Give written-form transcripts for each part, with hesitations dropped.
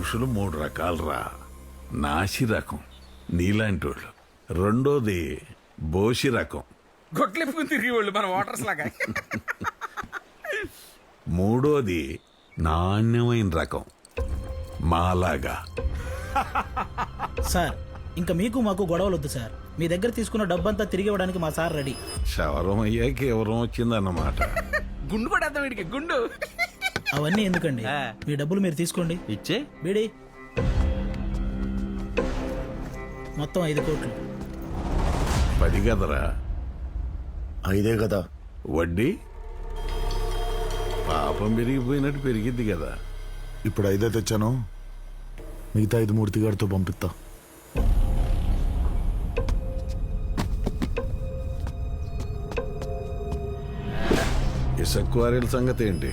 పురుషులు 3 రకాలరా. నాసి రకం నీలాంటోళ్ళు, రెండోది బోసి రకం, గొట్లెప్పుకుని తిరిగి వాళ్ళు మన వాటర్స్ లాగా, మూడోది నాణ్యమైన రకం మాలాగా. సార్ ఇంకా మీకు మాకు గొడవలొద్దు సార్. మీ దగ్గర తీసుకున్న డబ్బంతా తిరిగి ఇవ్వడానికి మా సార్ రెడీ. శవరం అయ్యాక ఎవరం వచ్చిందన్నమాట. గుండు పడేద్దాం వీడికి గుండు. అవన్నీ ఎందుకండి, మీ డబ్బులు మీరు తీసుకోండి. ఇచ్చే బీడి మొత్తం 5 కోట్లు. 10 కదరా, 5 కదా. వడ్డీ పాపం పెరిగిపోయినట్టు పెరిగిద్ది కదా. ఇప్పుడు 5 తెచ్చాను, మిగతా 5 మూర్తి గారితో పంపిస్తా. ఇసుక క్వారీల సంగతి ఏంటి?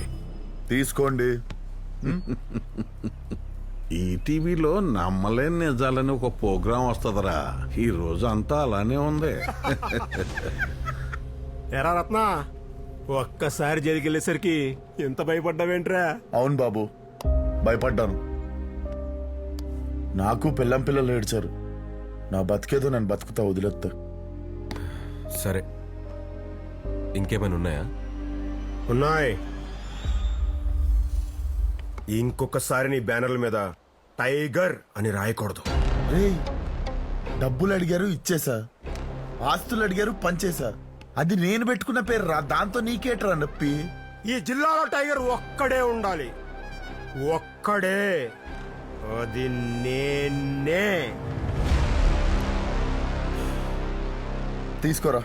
తీసుకోండి. ఈ టీవీలో నమ్మలేని నిజాలని ఒక ప్రోగ్రాం వస్తుందిరా. ఈ రోజు అంతా అలానే ఉంది. ఎరా రత్న, ఒక్కసారి జరిగెళ్ళేసరికి ఎంత భయపడ్డావేంట్రా? అవును బాబు, భయపడ్డాను. నాకు పిల్లం పిల్లలు ఏడ్చారు. నా బతికేదో నేను బతుకుతా, వదిలేస్తా. సరే, ఇంకేమైనా ఉన్నాయా? ఉన్నాయి. ఇంకొకసారి నీ బ్యానర్ల మీద టైగర్ అని రాయకూడదు. రేయ్, డబ్బులు అడిగారు ఇచ్చేసా, ఆస్తులు అడిగారు పంచేసా. అది నేను పెట్టుకున్న పేరు రా, దాంతో నీకేట్రా నొప్పి? ఈ జిల్లాలో టైగర్ ఒక్కడే ఉండాలి, ఒక్కడే. అది నేనే. తీసుకోరా,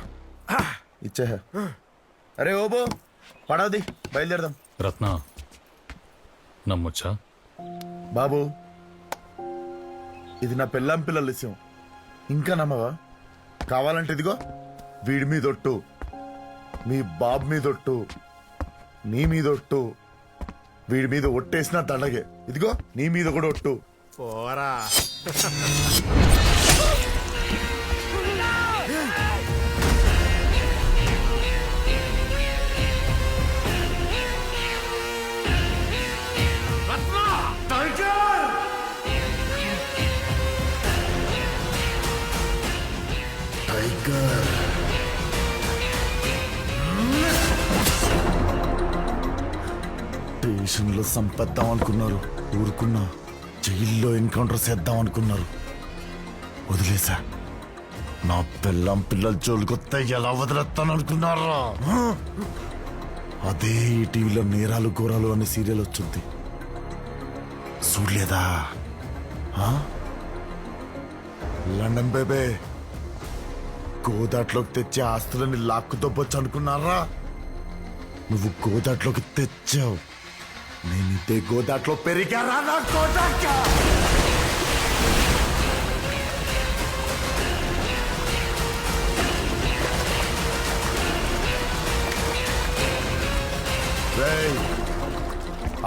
ఇచ్చే. అరే ఓబో, పడవది, బయలుదేరదాం. రత్న నమ్మొచ్చా? బాబు, ఇది నా పెళ్ళాం పిల్లల విషయం, ఇంకా నమ్మవా? కావాలంటే ఇదిగో, వీడి మీదొట్టు, మీ బాబు మీదొట్టు, నీ మీదొట్టు, వీడి మీద ఒట్టేసిన దండగే. ఇదిగో నీ మీద కూడా ఒట్టు. పోరా. టైగర్. స్టేషన్లో సంపేద్దాం అనుకున్నారు, ఊరుకున్నా. జైల్లో ఎన్కౌంటర్ చేద్దాం అనుకున్నారు, వదిలేసా. నా పిల్లం పిల్లల జోలికొత్తే ఎలా వదిలేస్తాను అనుకున్నారా? అదే ఈ టీవీలో నేరాలు ఘోరాలు అనే సీరియల్ వచ్చింది, చూడలేదా? లండన్ బేబే, గోదాట్లోకి తెచ్చే ఆస్తులని లాక్కు దొబ్బొచ్చు అనుకున్నారా? నువ్వు గోదాట్లోకి తెచ్చావు, నేను ఇదే గోదాట్లో పెరిగారా? నా గోదాట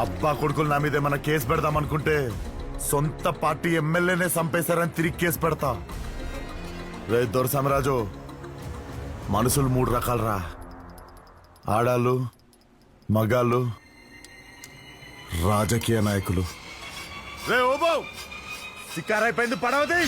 అబ్బా కొడుకులు నా మీద ఏమన్నా కేసు పెడదాం అనుకుంటే సొంత పార్టీ ఎమ్మెల్యేనే చంపేశారని తిరిగి కేసు పెడతా. రే దొరసామరాజు, మనుషులు 3 రకాలరా, ఆడాళ్ళు, మగాళ్ళు, రాజకీయ నాయకులు. రే ఓబో, సికారైపోయింది, పడవది.